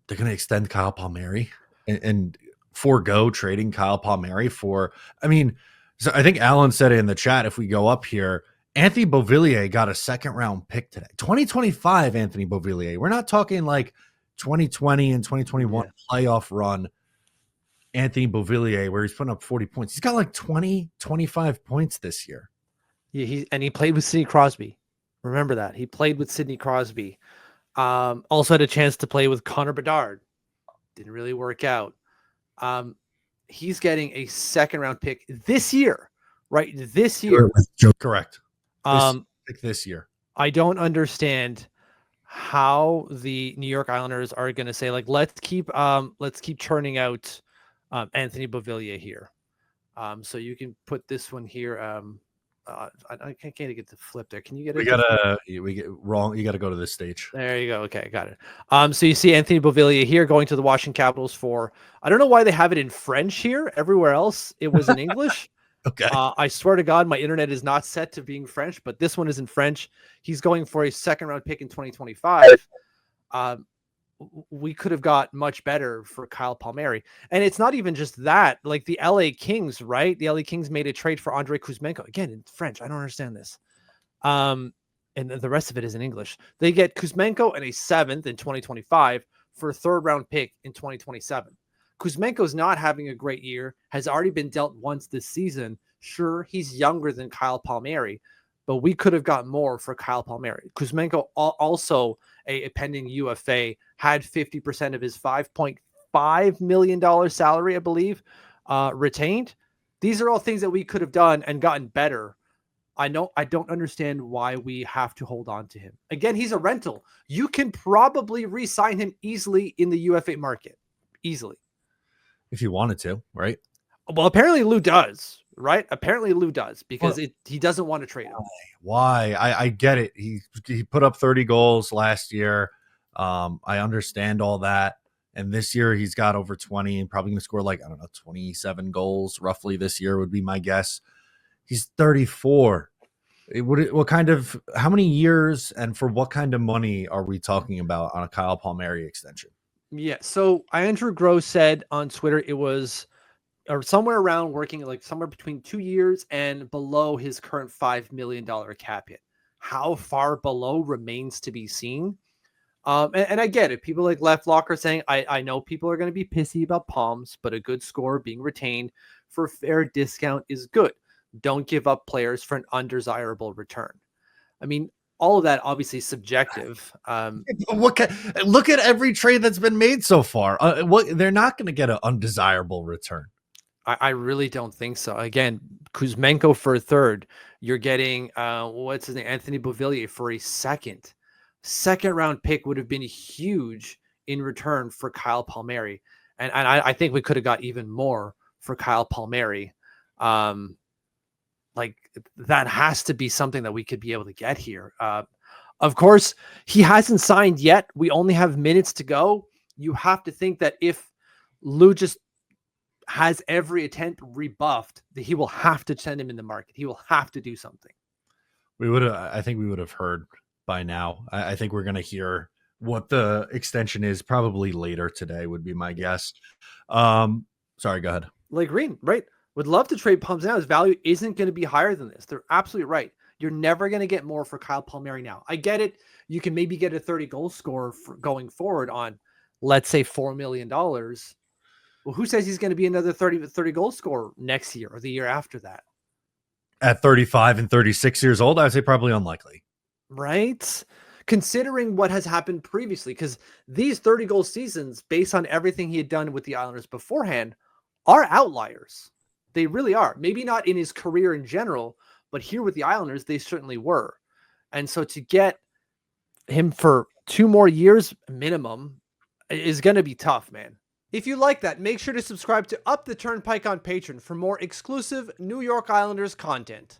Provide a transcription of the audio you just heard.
they're going to extend Kyle Palmieri and forego trading Kyle Palmieri for. I mean, so I think Alan said it in the chat. If we go up here, Anthony Beauvillier got a second round pick today. 2025 Anthony Beauvillier. We're not talking like 2020 and 2021 Yeah. playoff run Anthony Beauvillier where he's putting up 40 points. He's got like 20, 25 points this year. Yeah, he played with Sidney Crosby. Remember that. He played with Sidney Crosby. Also had a chance to play with Connor Bedard. Didn't really work out. He's getting a second round pick this year, right? This year. Correct. This year. I don't understand how the New York Islanders are going to say, like, let's keep churning out Anthony Beauvillier here. So you can put this one here. I can't get the flip there. Can you get it? We get wrong. You got to go to this stage. There you go. Okay, got it. So you see Anthony Beauvillier here going to the Washington Capitals for, I don't know why they have it in French here. Everywhere else, it was in English. Okay. I swear to God, my internet is not set to being French, but this one is in French. He's going for a second round pick in 2025. We could have got much better for Kyle Palmieri. And it's not even just that, like the LA Kings, right? The LA Kings made a trade for Andrei Kuzmenko. Again, in French. I don't understand this. And the rest of it is in English. They get Kuzmenko and a 7th in 2025 for a 3rd round pick in 2027. Kuzmenko's not having a great year, has already been dealt once this season. Sure, he's younger than Kyle Palmieri, but we could have got more for Kyle Palmieri. Kuzmenko also a pending UFA, had 50% of his $5.5 million salary, I believe, retained. These are all things that we could have done and gotten better. I don't understand why we have to hold on to him. Again, he's a rental. You can probably re-sign him easily in the UFA market. Easily. If you wanted to, right? Well, apparently Lou does, right? Apparently Lou does, because he doesn't want to trade him. Why? I get it. He put up 30 goals last year. I understand all that. And this year he's got over 20 and probably going to score like, I don't know, 27 goals roughly this year would be my guess. He's 34. How many years and for what kind of money are we talking about on a Kyle Palmieri extension? Yeah. So Andrew Gross said on Twitter it was or somewhere around working like somewhere between 2 years and below his current $5 million cap hit. How far below remains to be seen. And I get it. People like Left Locker saying, I know people are going to be pissy about Palms, but a good score being retained for a fair discount is good. Don't give up players for an undesirable return. I mean, all of that obviously subjective. Look at every trade that's been made so far. They're not going to get an undesirable return. I really don't think so. Again, Kuzmenko for a 3rd. You're getting what's his name, Anthony Beauvillier for a 2nd. Second round pick would have been huge in return for Kyle Palmieri, and I think we could have got even more for Kyle Palmieri. Like that has to be something that we could be able to get here. Of course, he hasn't signed yet. We only have minutes to go. You have to think that if Lou just has every attempt rebuffed, that he will have to send him in the market. He will have to do something. I think we would have heard by now. I think we're going to hear what the extension is probably later today would be my guess. Sorry, go ahead. Like Green, right? Would love to trade Palms now. His value isn't going to be higher than this. They're absolutely right. You're never going to get more for Kyle Palmieri now. I get it. You can maybe get a 30 goal scorer for going forward on, let's say, $4 million. Well, who says he's going to be another 30 goal scorer next year or the year after that? At 35 and 36 years old, I would say probably unlikely. Right? Considering what has happened previously, because these 30 goal seasons, based on everything he had done with the Islanders beforehand, are outliers. They really are. Maybe not in his career in general, but here with the Islanders, they certainly were. And so to get him for 2 more years minimum is going to be tough, man. If you like that, make sure to subscribe to Up the Turnpike on Patreon for more exclusive New York Islanders content.